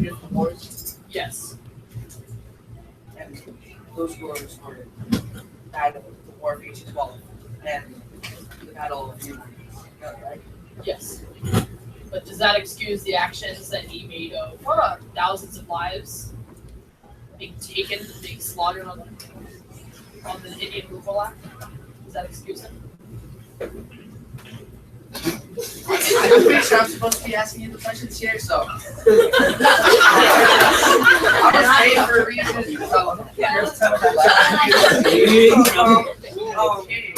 different wars, Yes. and those wars were Battle the War of 1812 and the Battle of New Orleans. Right? Yes. But does that excuse the actions that he made of thousands of lives being taken, being slaughtered on the Indian Removal Act? Does that excuse him? I'm pretty sure I'm supposed to be asking you the questions here, so. I was paid for a reason, so. Okay.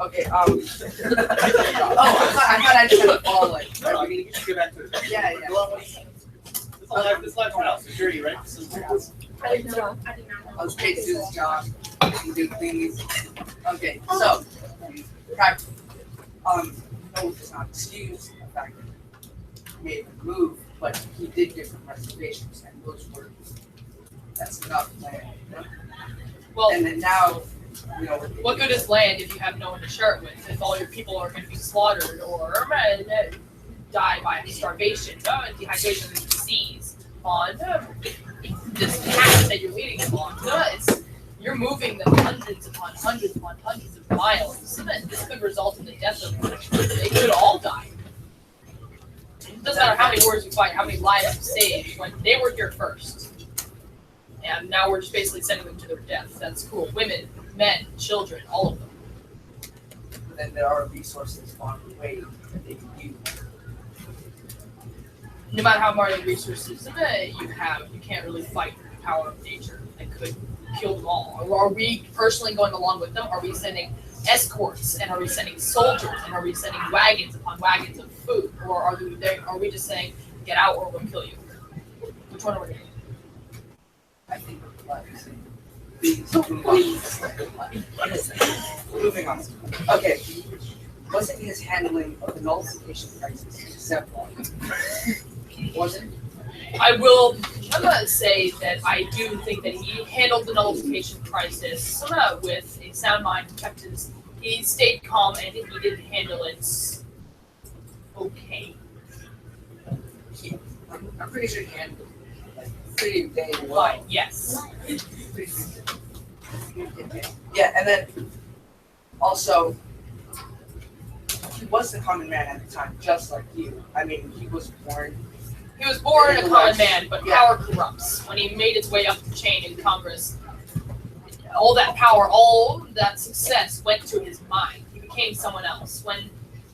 Okay, oh, I thought I just had to follow, like. No, I mean, you should get back to it. Yeah. This life house security, right? I did not I was paid to do this job, to do things. Okay, so, practice. No, does not excuse the fact that he made a move, but he did give some reservations, and those were, that's enough land. Well, And then now, what good is land if you have no one to share it with? If all your people are going to be slaughtered or die by starvation, dehydration, and disease on this path that you're leading them on? You're moving them hundreds upon hundreds upon hundreds of miles. This could result in the death of them. They could all die. It doesn't matter how many wars you fight, how many lives you save, when they were here first. And now we're just basically sending them to their death. That's cool. Women, men, children, all of them. But then there are resources on the way that they can use. No matter how many resources you have, you can't really fight the power of nature that could kill them all. Or are we personally going along with them? Are we sending escorts? And are we sending soldiers? And are we sending wagons upon wagons of food? Or are we just saying, get out or we'll kill you? Which one are we doing? I think these moving on. Okay. Wasn't his handling of the nullification crisis exemplary? Wasn't? I'm gonna say that I do think that he handled the nullification crisis with a sound mind. He stayed calm and he did handle it okay. I'm pretty sure he handled it pretty dang well. Fine, yes. Yeah, and then also he was the common man at the time, just like you. I mean, he was born. He was born a common man, but Yeah. power corrupts. When he made his way up the chain in Congress, all that power, all that success went to his mind. He became someone else. When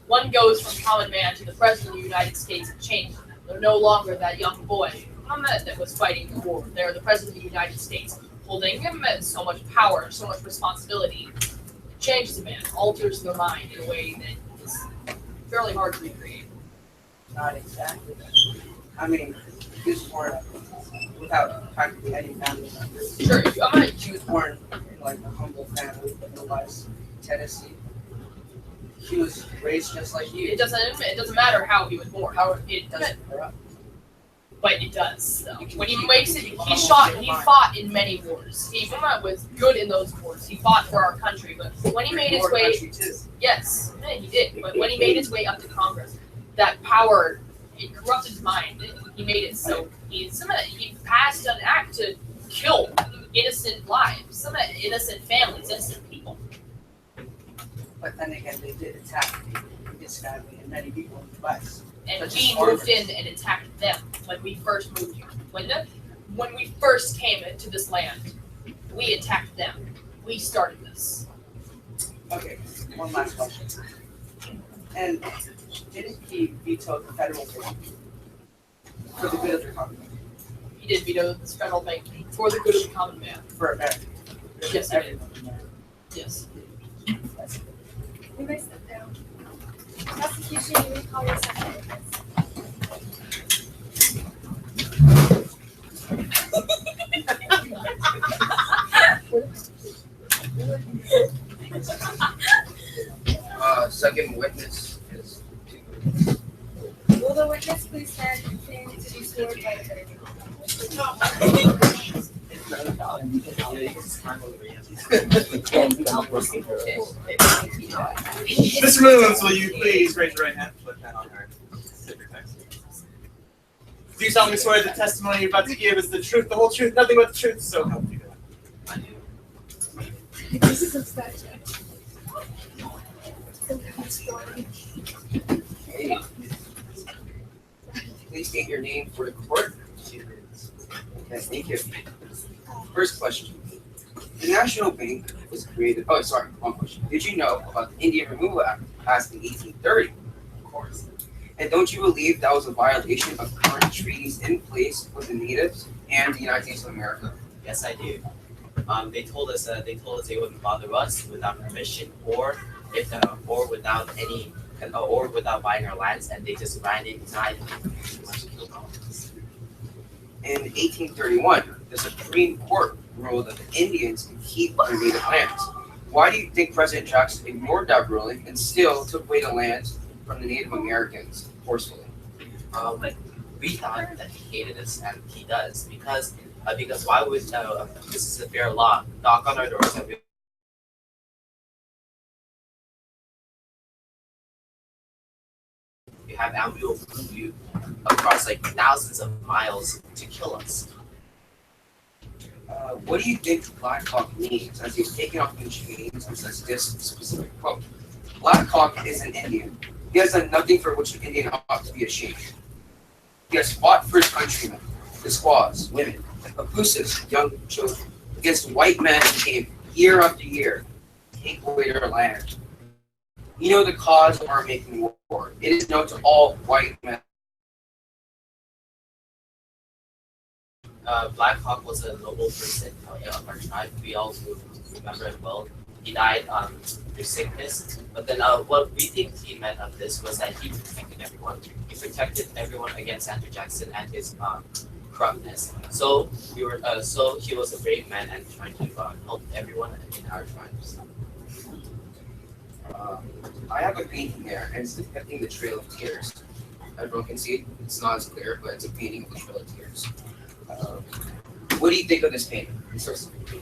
one goes from common man to the president of the United States, it changes them. They're no longer that young boy that was fighting the war. They're the president of the United States, holding so much power, so much responsibility. It changes a man, alters their mind in a way that is fairly hard to recreate. Not exactly. I mean, he was born without practically any family members. Sure, He was born in like a humble family in Lewis, Tennessee. He was raised just like you. it doesn't matter how he was born. It doesn't corrupt. But it does, though. When he makes it, he fought in many wars. He was good in those wars. He fought for our country, but when he made his way, yes, he did. But when he made his way up to Congress, that power, it corrupted his mind. He made it so he passed an act to kill innocent lives, some innocent families, innocent people. But then again, they did attack his family and many people in the West. And we moved in and attacked them when we first moved here. When we first came into this land, we attacked them. We started this. Okay, one last question. And didn't he veto the federal bank for the good of the common man? He did veto this federal bank for the good of the common man. For America? Yes, he did. Everyone. Yes. You may step down. Prosecution, you may call your second witness. Second witness is. Will the witness please stand and claim to be sworn by the jury? Mr. Williams, will you please raise your right hand? Put that on her. Do you solemnly swear the testimony you're about to give is the truth, the whole truth, nothing but the truth, so help you God? I do. This is a statue. Hey. Please state your name for the court. Okay, thank you. First question. The National Bank was created. Oh, sorry, wrong question. Did you know about the Indian Removal Act passed in 1830? Of course. And don't you believe that was a violation of current treaties in place with the natives and the United States of America? Yes, I do. They told us they wouldn't bother us without permission or without buying our lands, and they just ran inside and pretty much killed all of us. In 1831, the Supreme Court ruled that the Indians could keep their native lands. Why do you think President Jackson ignored that ruling and still took away the lands from the Native Americans forcefully? But we thought that he hated us, and he does, because why would this is a fair law, knock on our doors and we have ammo prove you across like thousands of miles to kill us. What do you think Black Hawk means as he's taking off the chains and says this specific quote? Black Hawk is an Indian. He has done nothing for which an Indian ought to be ashamed. He has fought for his countrymen, the squaws, women, the papooses, young children, against white men who came year after year to take away their land. You know the cause of our making war. It is known to all white men. Black Hawk was a noble person of our tribe. We all remember it well. He died through sickness. But then what we think he meant of this was that he protected everyone. He protected everyone against Andrew Jackson and his corruptness. So he was a brave man and trying to help everyone in our tribes. I have a painting there, and it's depicting the Trail of Tears. Everyone can see it. It's not as clear, but it's a painting of the Trail of Tears. What do you think of this painting?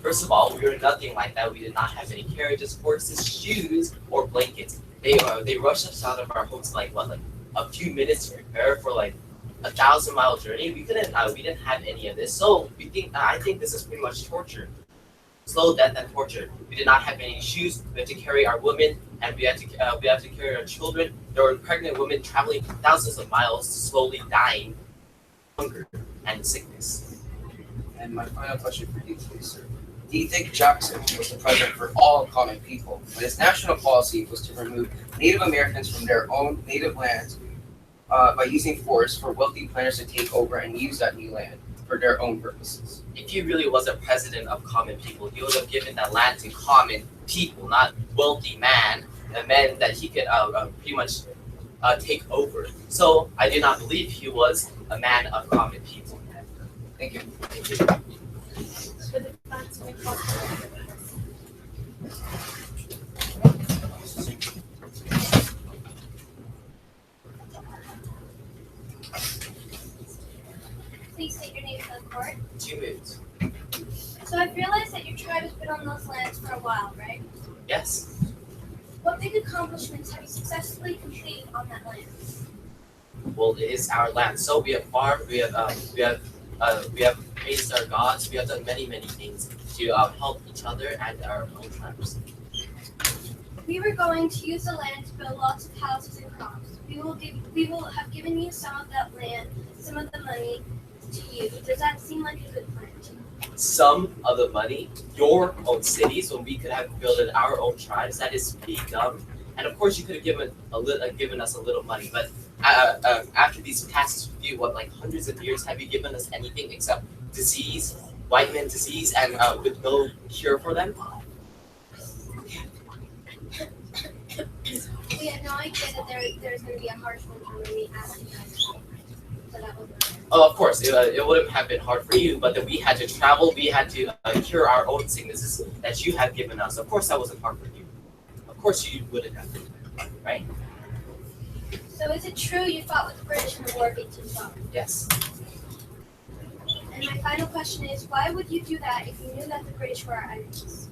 First of all, we were nothing like that. We did not have any carriages, horses, shoes, or blankets. They rushed us out of our homes like a few minutes to prepare for like a 1,000-mile journey. We didn't have any of this. So I think this is pretty much torture. Slow death and torture. We did not have any shoes. We had to carry our women, and we had to carry our children. There were pregnant women traveling thousands of miles, slowly dying, hunger and sickness. And my final question for you, please, sir. Do you think Jackson was the president for all common people, when his national policy was to remove Native Americans from their own native lands by using force for wealthy planners to take over and use that new land for their own purposes? If he really was a president of common people, he would have given that land to common people, not wealthy men that he could pretty much take over. So I do not believe he was a man of common people. Thank you. Thank you. For the defense, we call for Please state your name for the court. 2 minutes. So I've realized that your tribe has been on those lands for a while, right? Yes. What big accomplishments have you successfully completed on that land? Well, it is our land. So we have farmed. We have praised our gods. We have done many things to help each other and our own tribes. We were going to use the land to build lots of houses and crops. We will have given you some of that land, some of the money to you. Does that seem like a good plan to you? Some of the money, your own cities, when we could have built our own tribes, that is pretty dumb. And of course, you could have given us a little money, but after these past few hundreds of years, have you given us anything except disease, white man disease, and with no cure for them? We had no idea that there's going to be a harsh winter when we asked you guys. So that was Oh, of course, it wouldn't have been hard for you, but then we had to travel, we had to cure our own sicknesses that you have given us. Of course, that wasn't hard for you. Of course, you wouldn't have, right? So is it true you fought with the British in the War of 1812? Yes. And my final question is, why would you do that if you knew that the British were our enemies?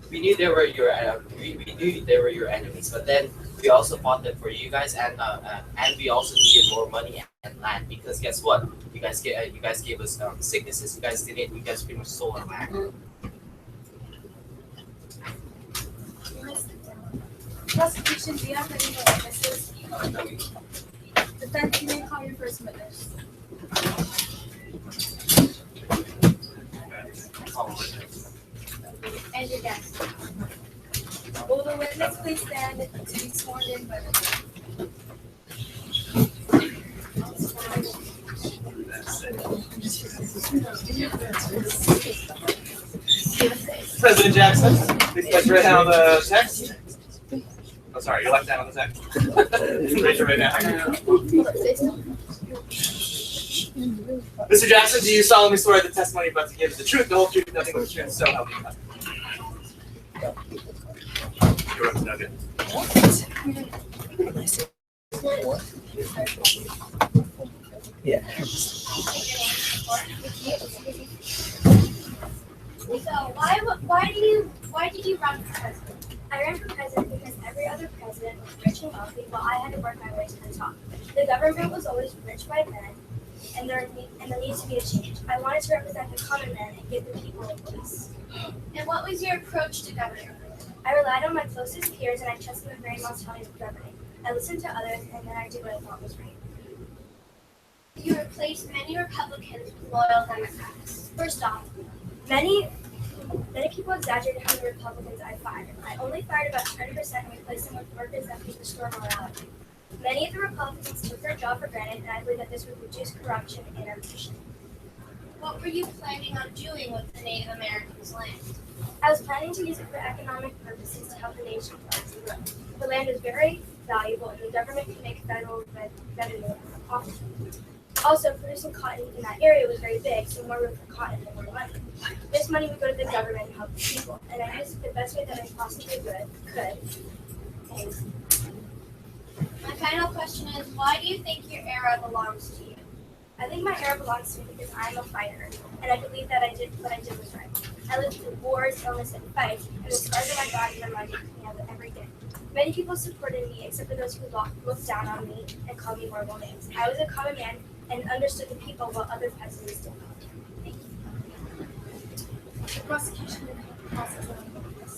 We knew they were your we knew they were your enemies, but then We also bought them for you guys, and we also needed more money and land because guess what? You guys gave us sicknesses. You guys pretty much stole our land. Prosecution, do you have any more witnesses? Defense, you may call your first witness. And your guest. Will the witness please stand to be sworn in by the court? President Jackson, please place your right hand on the text. Oh, sorry, your left hand on the text. Raise your right hand. Mr. Jackson, do you solemnly swear the testimony you're about to give is the truth, the whole truth, nothing but the truth, so help you God? You're up to no good. So why did you run for president? I ran for president because every other president was rich and wealthy, while I had to work my way to the top. The government was always rich by then, and there needs to be a change. I wanted to represent the common man and give the people a voice. And what was your approach to government? I relied on my closest peers and I trusted the very most telling of governing. I listened to others and then I did what I thought was right. You replaced many Republicans with loyal Democrats. First off, many people exaggerated how many Republicans I fired. I only fired about 20% and replaced them with workers that could restore morality. Many of the Republicans took their job for granted, and I believe that this would reduce corruption and ambition. What were you planning on doing with the Native Americans' land? I was planning to use it for economic purposes to help the nation flourish and grow. The land is very valuable, and the government can make federal revenue off of it. Also, producing cotton in that area was very big, so more room for cotton and more money. This money would go to the government and help the people, and I used it the best way that I possibly could. Thanks. My final question is, why do you think your era belongs to you? I think my era belongs to me because I'm a fighter, and I believe that what I did was right. I lived through wars, illness, and fights, and the scars on my body remind me of it every day. Many people supported me, except for those who looked down on me and called me horrible names. I was a common man and understood the people while other presidents did not. Thank you. The prosecution will also tell this.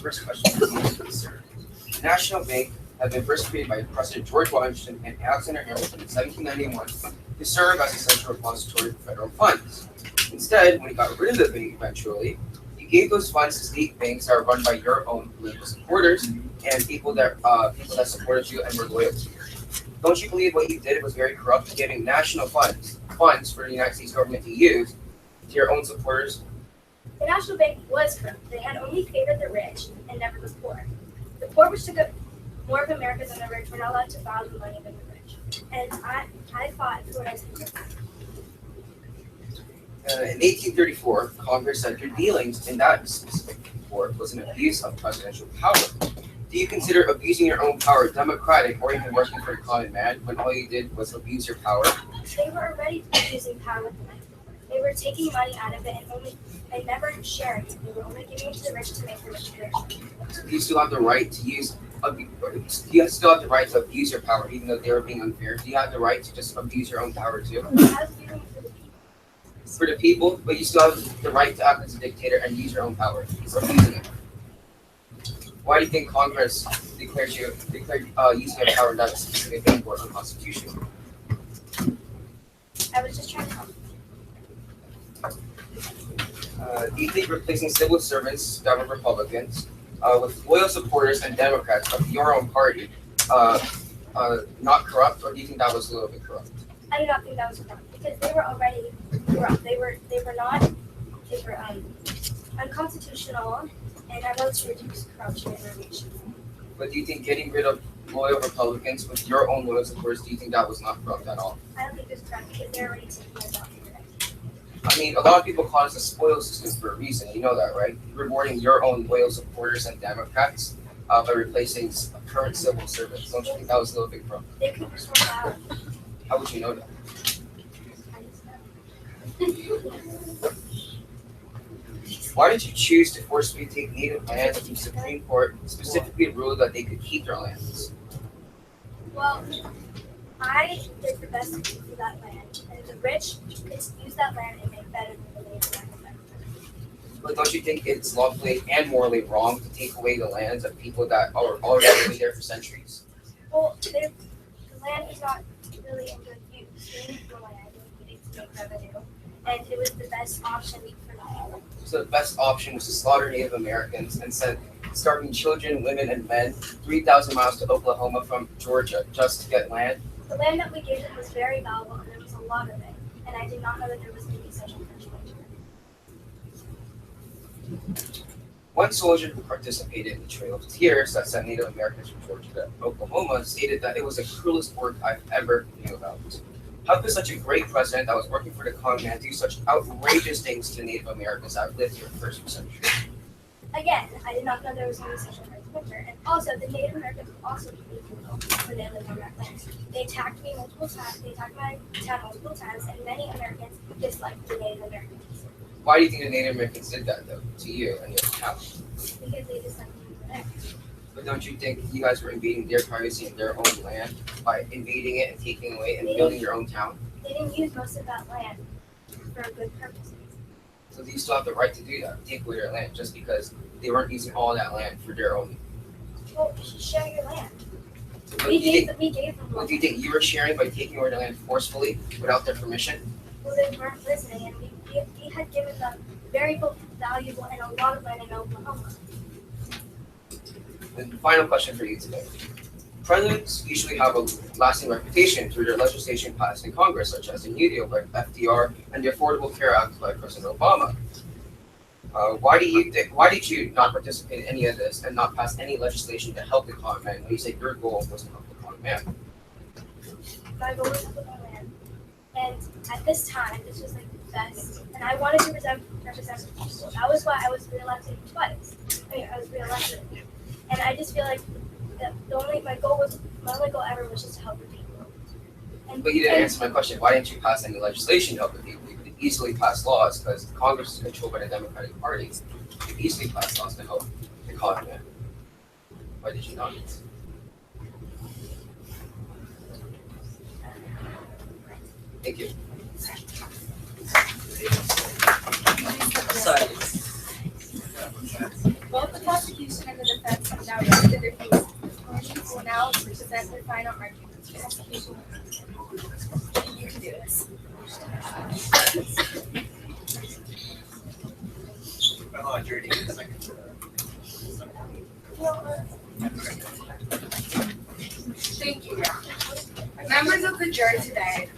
First question, sir. National Bank had been first created by President George Washington and Alexander Hamilton in 1791 to serve as a central repository for federal funds. Instead, when he got rid of the bank eventually, he gave those funds to state banks that are run by your own political supporters and people that supported you and were loyal to you. Don't you believe what you did was very corrupt, giving national funds for the United States government to use to your own supporters? The National Bank was corrupt. They had only favored the rich and never the poor. The poor, which took up more of America than the rich, were not allowed to borrow the money than the rich. And I fought for what I stood for. In 1834, Congress said your dealings in that specific report was an abuse of presidential power. Do you consider abusing your own power democratic or even working for a common man when all you did was abuse your power? They were already abusing power with the money. They were taking money out of it and never sharing it. They were only giving it to the rich to make the rich richer. Do you still have the right to use? Do you still have the right to abuse your power, even though they were being unfair? Do you have the right to just abuse your own power too? I was doing it for the people. For the people, but you still have the right to act as a dictator and use your own power. You're abusing it. Why do you think Congress declared using your power in that specific report unconstitutional? I was just trying to help. Do you think replacing civil servants, government Republicans, with loyal supporters and Democrats of your own party, not corrupt, or do you think that was a little bit corrupt? I do not think that was corrupt because they were already corrupt. They were unconstitutional, and I voted to reduce corruption in our nation. But do you think getting rid of loyal Republicans with your own loyal supporters, do you think that was not corrupt at all? I don't think it's corrupt because they're already taking us out. I mean, a lot of people call us a spoil system for a reason. You know that, right? Rewarding your own loyal supporters and Democrats by replacing current civil servants. Don't you think that was a little bit corrupt? They could restore power. How would you know that? Why did you choose to forcibly take native lands if the Supreme Court specifically ruled that they could keep their lands? Well, I did the best for that land, and the rich could use that land and make better than the Native American. But don't you think it's lawfully and morally wrong to take away the lands of people that are already living there for centuries? Well, the land is not really in good use. We need the land, we needed to make revenue, and it was the best option for that. So the best option was to slaughter Native Americans and send starving children, women, and men 3,000 miles to Oklahoma from Georgia just to get land. The land that we gave them was very valuable, and there was a lot of it, and I did not know that there was going to be such a harsh winter. One soldier who participated in the Trail of Tears that sent Native Americans from Georgia to Oklahoma stated that it was the cruelest work I've ever knew about. How could such a great president that was working for the common man do such outrageous things to Native Americans that lived here first for centuries? Again, I did not know there was going to be such a harsh winter, and also the Native Americans were also pretty brutal when they lived on that land. They attacked me multiple times, they attacked my town multiple times, and many Americans disliked the Native Americans Why do you think the Native Americans did that though, to you and your town? because they disliked me for there. But don't you think you guys were invading their privacy and their own land by invading it and taking away and building your own town? They didn't use most of that land for good purposes. So do you still have the right to do that, take away their land, just because they weren't using all that land for their own? Well, share your land. But We do you think, gave them but land. do you think you were sharing by taking away their land forcefully without their permission? Well, they weren't listening, and we had given them very valuable and a lot of land in Oklahoma. And the final question for you today. Presidents usually have a lasting reputation through their legislation passed in Congress, such as the New Deal by FDR and the Affordable Care Act by President Obama. Why did you not participate in any of this and not pass any legislation to help the common man when you said your goal was to help the common man? My goal was to put my land, and at this time, this was like the best, and I wanted to represent the people. That was why I was reelected twice. I was reelected, and I just feel like my only goal ever was just to help the people. But you didn't answer my question. Why didn't you pass any legislation to help the people? You could easily pass laws because Congress is controlled by the Democratic Party. You could easily pass laws to help the common man. Why did you not? Thank you. Sorry. Both the prosecution and the defense have now rested their case. Will now present their final arguments. Prosecution. You can do this. Thank you, Your Honor. Members of the jury today,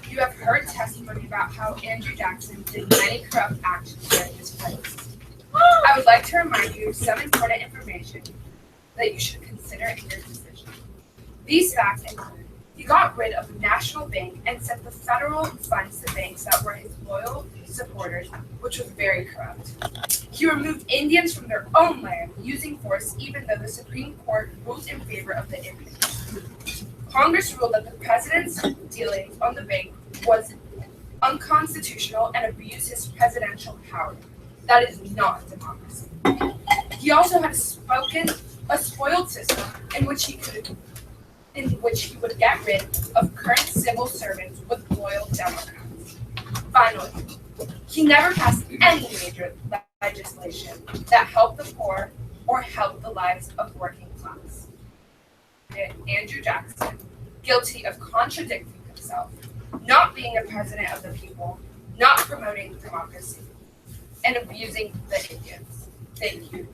you have heard testimony about how Andrew Jackson did many corrupt actions during his place. I would like to remind you of some important information that you should consider in your decision. These facts include: he got rid of the National Bank and sent the federal funds to banks that were his loyal supporters, which was very corrupt. He removed Indians from their own land using force, even though the Supreme Court ruled in favor of the Indians. Congress ruled that the president's dealings on the bank was unconstitutional and abused his presidential power. That is not democracy. He also had a spoiled system in which he would get rid of current civil servants with loyal Democrats. Finally, he never passed any major legislation that helped the poor or helped the lives of working class. Andrew Jackson, guilty of contradicting himself, not being a president of the people, not promoting democracy, and abusing the Indians. Thank you.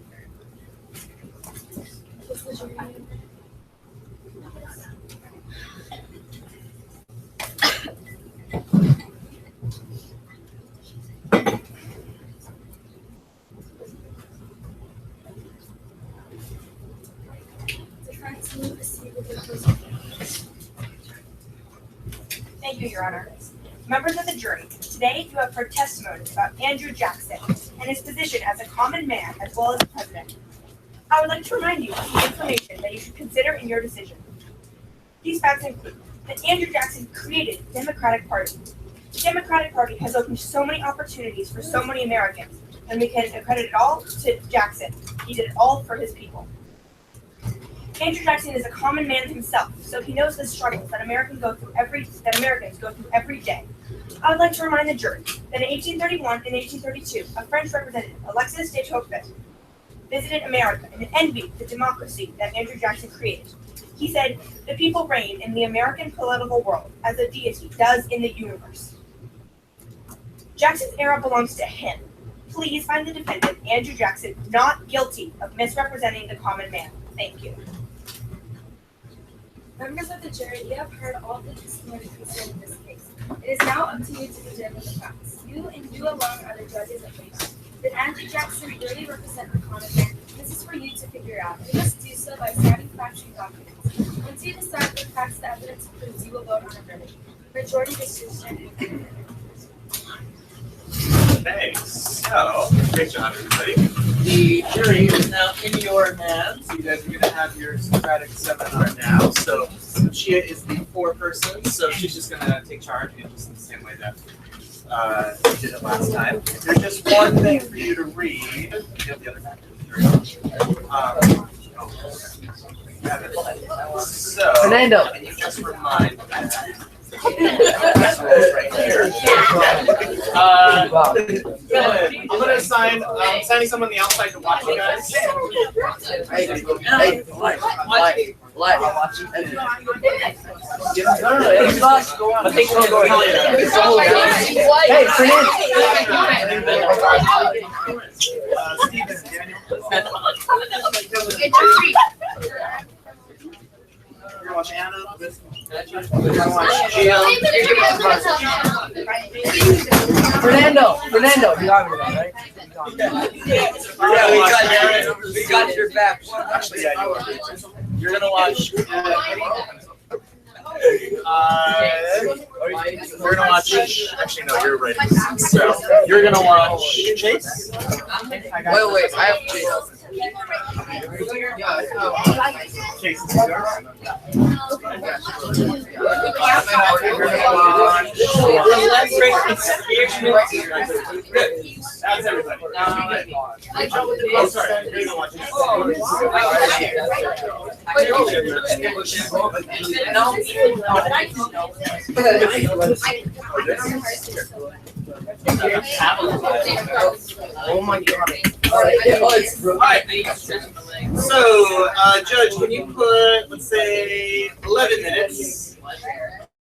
Thank you, Your Honor. Members of the jury, today you have heard testimony about Andrew Jackson and his position as a common man as well as president. I would like to remind you of some information that you should consider in your decision. These facts include that Andrew Jackson created the Democratic Party. The Democratic Party has opened so many opportunities for so many Americans, and we can accredit it all to Jackson. He did it all for his people. Andrew Jackson is a common man himself, so he knows the struggles that Americans go through every day. I would like to remind the jury that in 1831 and 1832, a French representative, Alexis de Tocqueville, visited America and envied the democracy that Andrew Jackson created. He said, "The people reign in the American political world as a deity does in the universe." Jackson's era belongs to him. Please find the defendant, Andrew Jackson, not guilty of misrepresenting the common man. Thank you. Members of the jury, you have heard all the testimony concerning this case. It is now up to you to determine the facts. You and you alone are the judges of case. Did Andrew Jackson really represent the common man? This is for you to figure out. You must do so by citing facts and documents. Once you decide the facts the evidence proves, you will vote on a verdict. Majority decision. Thanks. So, great job, everybody. The jury is now in your hands. You guys are going to have your Socratic seminar now. So, Chia is the foreperson, so she's just going to take charge in just the same way that we did it last time. There's just one thing for you to read. You have the other back. So, Fernando. Can you just remind right here. I'm gonna assign signing someone on the outside to watch you guys. You're gonna watch Anna. You're gonna watch Gio. Fernando, you have it, right? We got your back. You're gonna watch. We're gonna watch. Actually, no, you're right. So you're gonna watch Chase. Wait, I have Chase. Chase. That's everybody. Oh, sorry. You're gonna watch Oh my god. So, Judge, can you put, let's say, 11 minutes?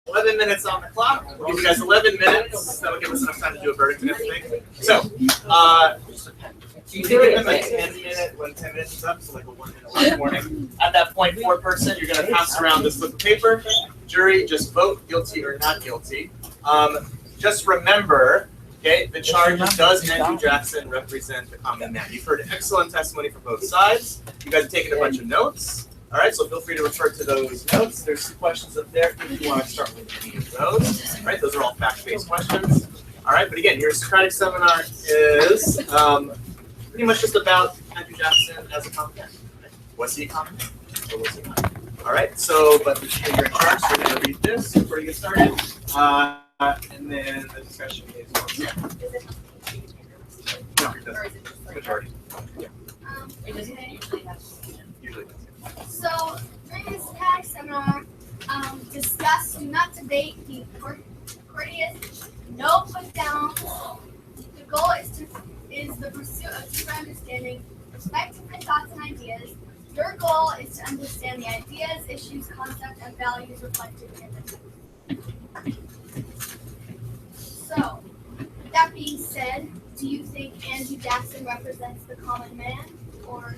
11 minutes on the clock. We'll give you guys 11 minutes. That'll give us enough time to do a verdict and everything. So, you give them a 10-minute, when 10 minutes is up, so like a 1 minute last warning. At that point, foreperson, you're going to pass around this slip of paper. Jury, just vote guilty or not guilty. Just remember, okay, the charge does Andrew Jackson represent the common man. You've heard excellent testimony from both sides. You guys have taken a bunch of notes. All right, so feel free to refer to those notes. There's some questions up there if you want to start with any of those. All right, those are all fact-based questions. All right, but again, your Socratic seminar is pretty much just about Andrew Jackson as a common man. Right? Was he a common man or was he not? All right, so, but you're in charge, so we're going to read this before you get started. And then the discussion is no, it doesn't. Majority. Yeah. It doesn't usually have. Usually does. So during this tag seminar, discuss, do not debate, be courteous, no put down. The goal is the pursuit of deeper understanding, respect different thoughts and ideas. Your goal is to understand the ideas, issues, concepts, and values reflected in them. So, with that being said, do you think Andrew Jackson represents the common man, or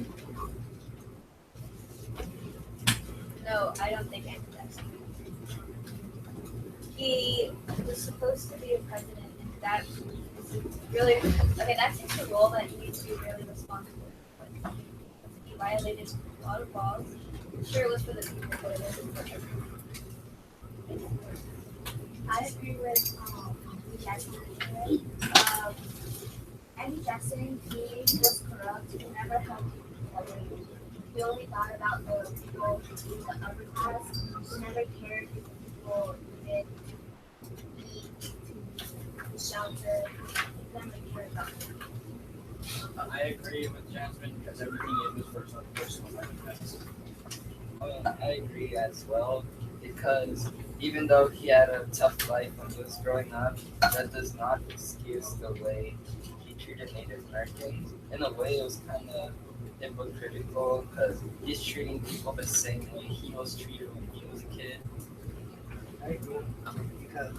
No, I don't think Andrew Jackson. He was supposed to be a president, and that is really, that takes a role that he needs to be really responsible for. He violated a lot of laws. Sure, it was for the people, but it wasn't for everyone. I agree with Jackson. Andrew Jackson, he was corrupt. He never helped people. He only thought about the people in the upper class. He never cared if the people needed to eat, to shelter, them and care about them. I agree with Jasmine because everything in this person personal life. I agree as well because even though he had a tough life when he was growing up, that does not excuse the way he treated Native Americans. In a way, it was kind of hypocritical because he's treating people the same way he was treated when he was a kid. I agree because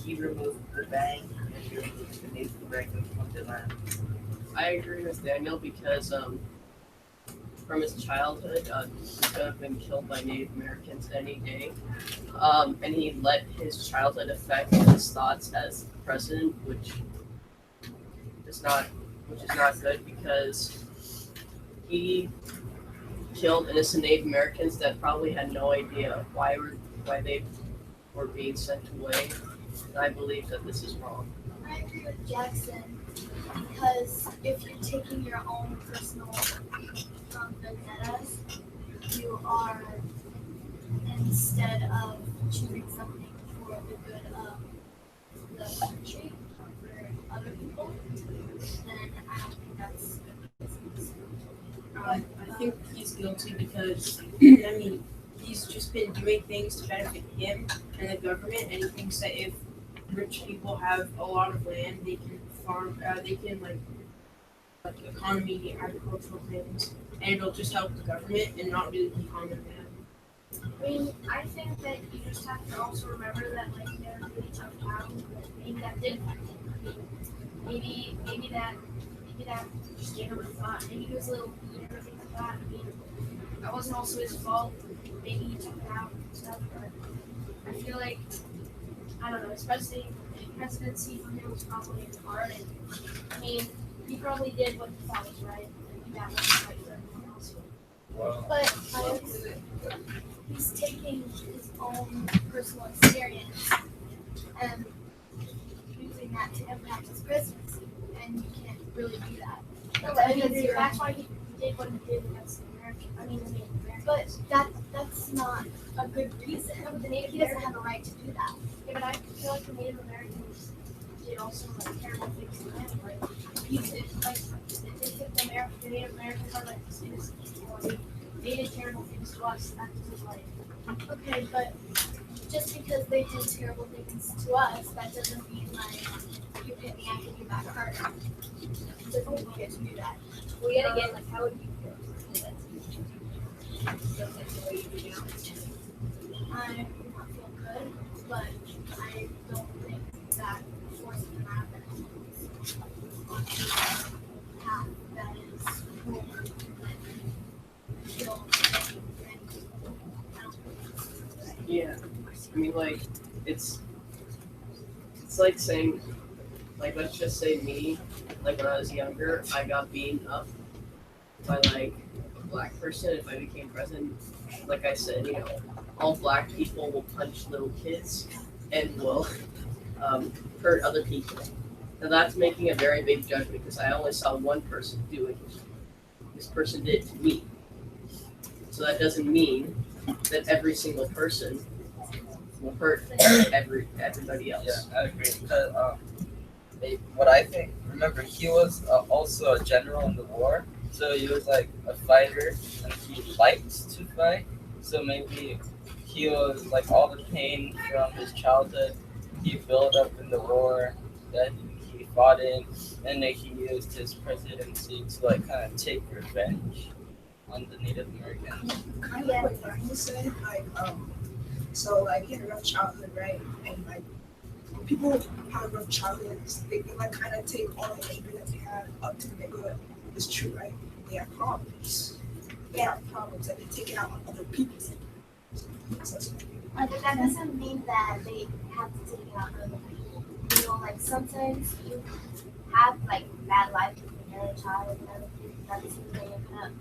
he removed the bank and he removed the Native Americans from the land. I agree with Daniel because from his childhood, he could have been killed by Native Americans any day, and he let his childhood affect his thoughts as president, which is not good because he killed innocent Native Americans that probably had no idea why they were being sent away. And I believe that this is wrong. I agree with Jackson because if you're taking your own personal vendettas, you are, instead of choosing something for the good of the country or for other people, then I don't think that's good business. I think he's guilty because, I mean, he's just been doing things to benefit him and the government, and he thinks that if rich people have a lot of land, they can farm, they can like economy, agricultural things, and it'll just help the government and not really the common man. I mean, I think that you just have to also remember that like there are really tough times, but maybe that did affect him. Maybe that just gave him a thought. Maybe he was a little mean or things like that. I mean, that wasn't also his fault. Maybe he took it out and stuff, but I feel like, I don't know, especially presidency for him was probably hard. And I mean, he probably did what he thought was right. And that wasn't right for everyone else. But he's taking his own personal experience and using that to impact his presidency, and you can't really do that. That's why he did what he did against the American. I mean, the Native Americans. But that's not a good reason. No, but the Native He doesn't have a right to do that. Yeah, but I feel like the Native Americans did also like terrible things to him. Like he did, like they took the Native Americans are like the innocent people. They did terrible things to us. That was like Okay, but just because they did terrible things to us, that doesn't mean like you hit me, I can do back harder. Doesn't mean we get to do that. well, yet again, like how would you feel? Just like the way you do now. I do not feel good, but I don't think that forcing him out on a path that is cruel and kill Yeah, I mean, like, it's like saying, like, let's just say me, like, when I was younger, I got beaten up by, like, a black person. If I became president, like I said, you know, all black people will punch little kids and will hurt other people. Now, that's making a very big judgment because I only saw one person do it. This person did it to me. So that doesn't mean that every single person will hurt everybody else. Yeah, I agree. Because what I think, remember, he was also a general in the war, so he was like a fighter, and he liked to fight. So maybe he was like all the pain from his childhood he built up in the war that he fought in, and then he used his presidency to like kind of take revenge on the Native Americans. Kind of like what Daniel said, like, so like he had a rough childhood, right? And like people who have rough childhoods, they can like kind of take all the anger that they have up to the neighborhood. It's true, right? They have problems. They have problems and they take it out on other people. But that doesn't mean that they have to take it out on other people. You know, like sometimes you have like bad life when you're a child and everything. That doesn't mean that you're gonna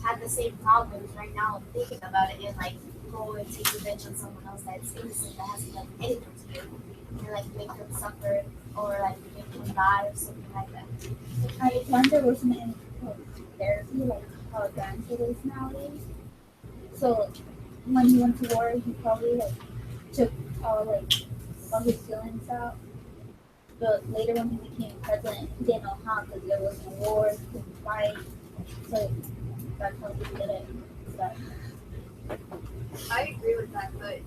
have the same problems right now thinking about it and like go and take revenge on someone else that's innocent that hasn't done anything to you and like make them suffer or like make them die or something like that. I wonder wasn't in therapy like how advanced it is nowadays. So when he went to war, he probably like took like all his feelings out. But later when he became president, he didn't know how because there was no war, he couldn't fight. So that's how he did it. So, I agree with that, but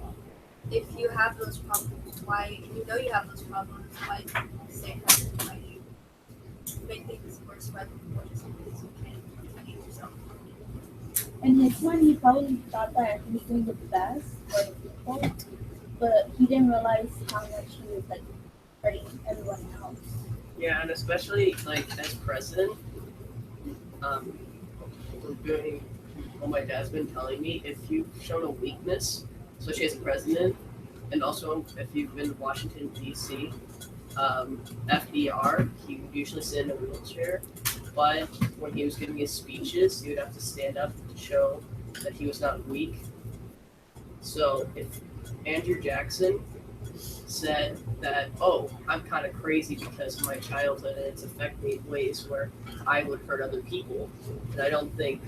if you have those problems, why, you know you have those problems, why stay president? Why do you make things worse by the force because you can't protect yourself? in his mind, he probably thought that he was doing the best for the people, but he didn't realize how much he was like hurting everyone else. Yeah, and especially like as president, doing what my dad's been telling me, if you've shown a weakness, especially as a president, and also if you've been to Washington D.C., FDR, he would usually sit in a wheelchair, but when he was giving his speeches, he would have to stand up to show that he was not weak. So if Andrew Jackson said that, oh, I'm kind of crazy because of my childhood and it's affected me in ways where I would hurt other people, and I don't think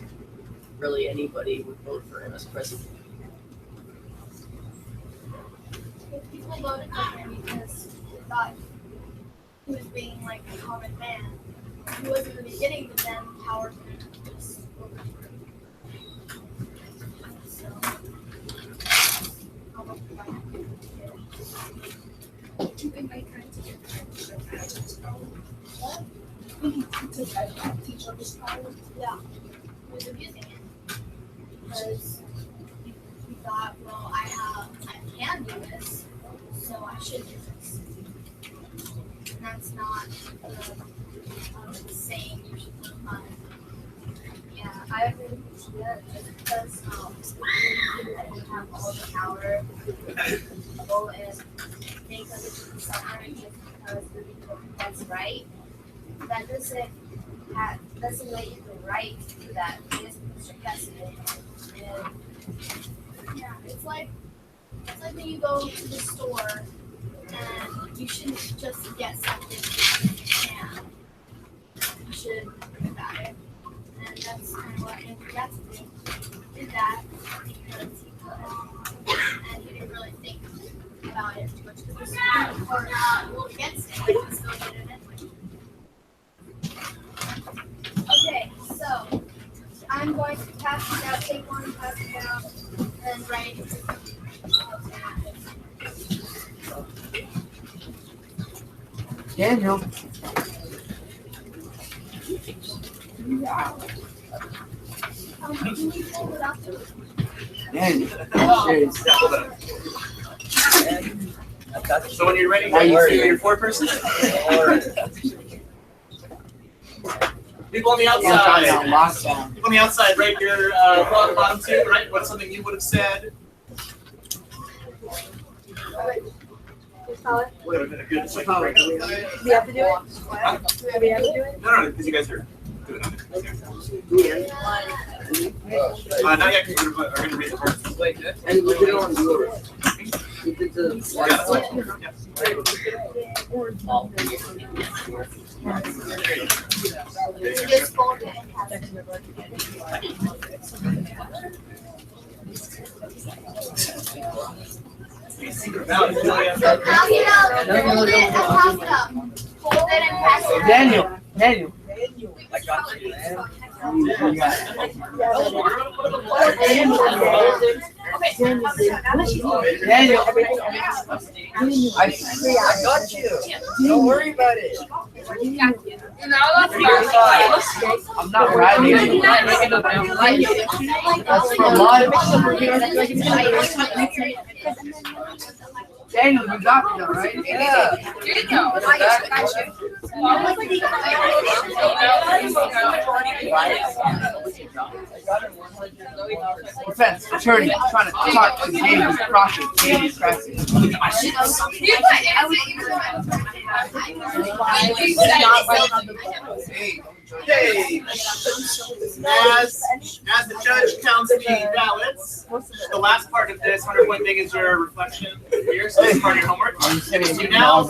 really anybody would vote for him as president. People voted for him because they thought he was being like a common man. He was in the beginning, but then power just overthrew. So, I'll vote for that. Do you think my kind to get What? he took advantage of his power? Yeah, he was abusing it. Because he thought, well, I can do this, so I should do this. And that's not saying you should do fun. Yeah, I agree with you just because that you have all the power to go and think of it to someone just because that's right. That doesn't make it the right to do that. It is Mr. President. And yeah, it's like when you go to the store and you shouldn't just get something because you can. You should think about it. And that's kind of what Andrew Jackson did that because he could. And he didn't really think about it too much because the Supreme Court ruled against it, but he still did it anyway. Okay, so I'm going to pass it out, take one, pass it out, and write it. Daniel. Can we pull it up? Daniel. So when you're ready, you see your four-person. People on the outside. People on the outside, write your bottom two, right? What's something you would have said? Would have been a good second break. Do we have to do it? Huh? Do we have to do it? No, because you guys are doing it. Not yet, because we're going to read the first. Wait, and we did it on Blu-ray. We did the Just fold it and pass Pass it up. Hold it and pass it up. Hold it and pass it up. Daniel. I got you, man. Daniel. I got you. Don't worry about it. I'm not riding. That's for Daniel, you got me though, right? Yeah. You know. Defense, attorney, trying to talk to James Crockett, James Crockett. Okay, as the judge counts the ballots, the last part of this 100-point thing is your reflection here, so this is part of your homework. You now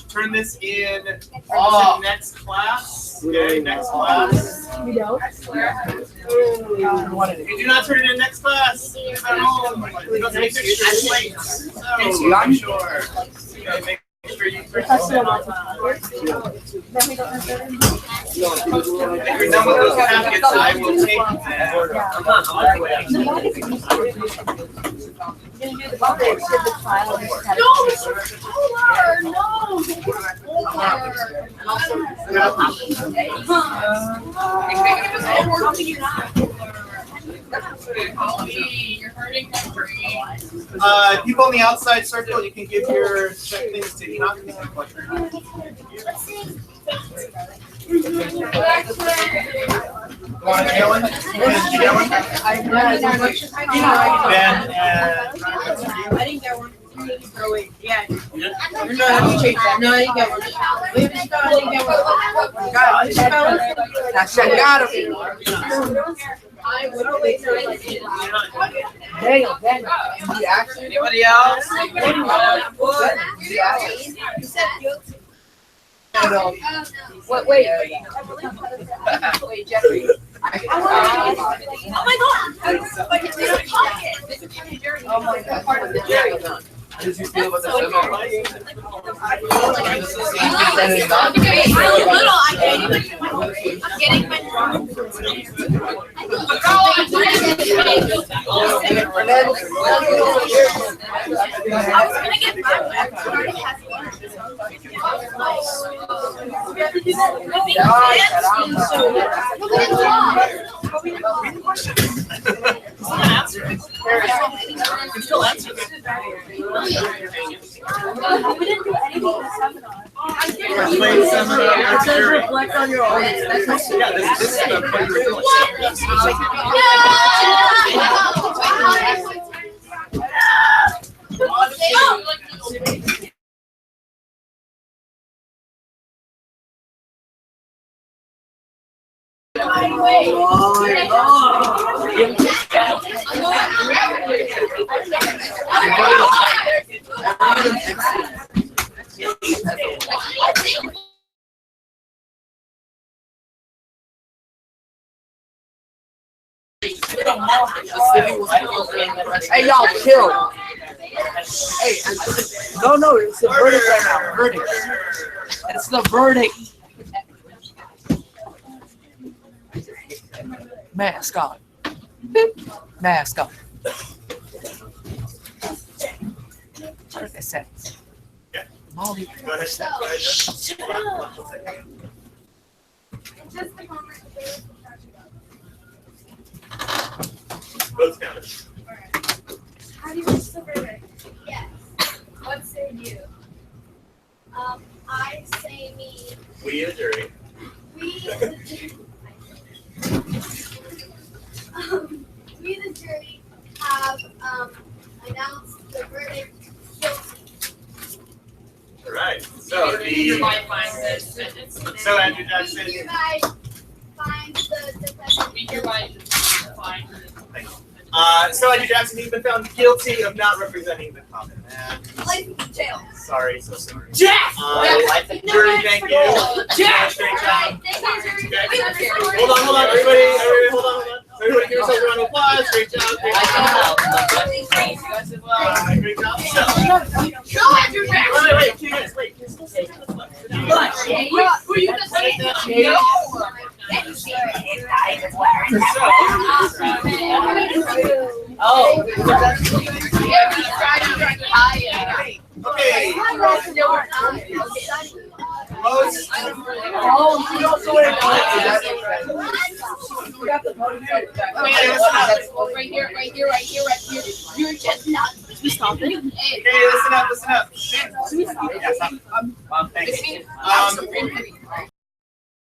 turn this in to next class. Okay, next class. We don't. If you do not turn it in next class, at home, you don't take pictures late. So, make sure. Okay, make for you. If that's still not then we don't have to. If you're done with those packets, I will take them. You're gonna do the buckets for the trial. No, it's polar. No, you're hurting my brain. People on the outside circle, you can give your check things to Enoch. Want to go in? Ben, I didn't get one. Oh wait, yeah. No, let me change that. No, I didn't get one. Wait, I didn't get one. That's I got him. Daniel, you actually. Anybody else? Wait, wait, Jeffrey. Oh my god! Oh my god, part of the jury. How did you feel about the demo? I'm getting my We didn't do anything in the seminar. It says reflect on your own. Yeah, this is the Hey, y'all, chill. Hey, no, it's the verdict right now. Verdict. It's the verdict. Mask on. Mask on. Perfect sense. Molly. Go ahead. Just a moment. Both counted. How do you reach the verdict? Yes. What say you? I say me. We a jury. We the jury have announced the verdict guilty. All right. So Andrew Jackson. We hereby find the defendant. We hereby find. So Andrew Jackson, you've been found guilty of not representing the common man. Life in jail. Sorry, so sorry. Jeff! Jury, thank you. Jeff! Great job. Thank you, jury. Hold on, everybody, hold on. Everybody give yourself a round of applause. Great job. Great job. Great job. So, Go Andrew Jackson! wait, 2 minutes, wait. Who you gonna say? No! Okay. Most. You don't do it. Right here. You're just not stopping. Okay, listen up. Yeah, stop. Thanks.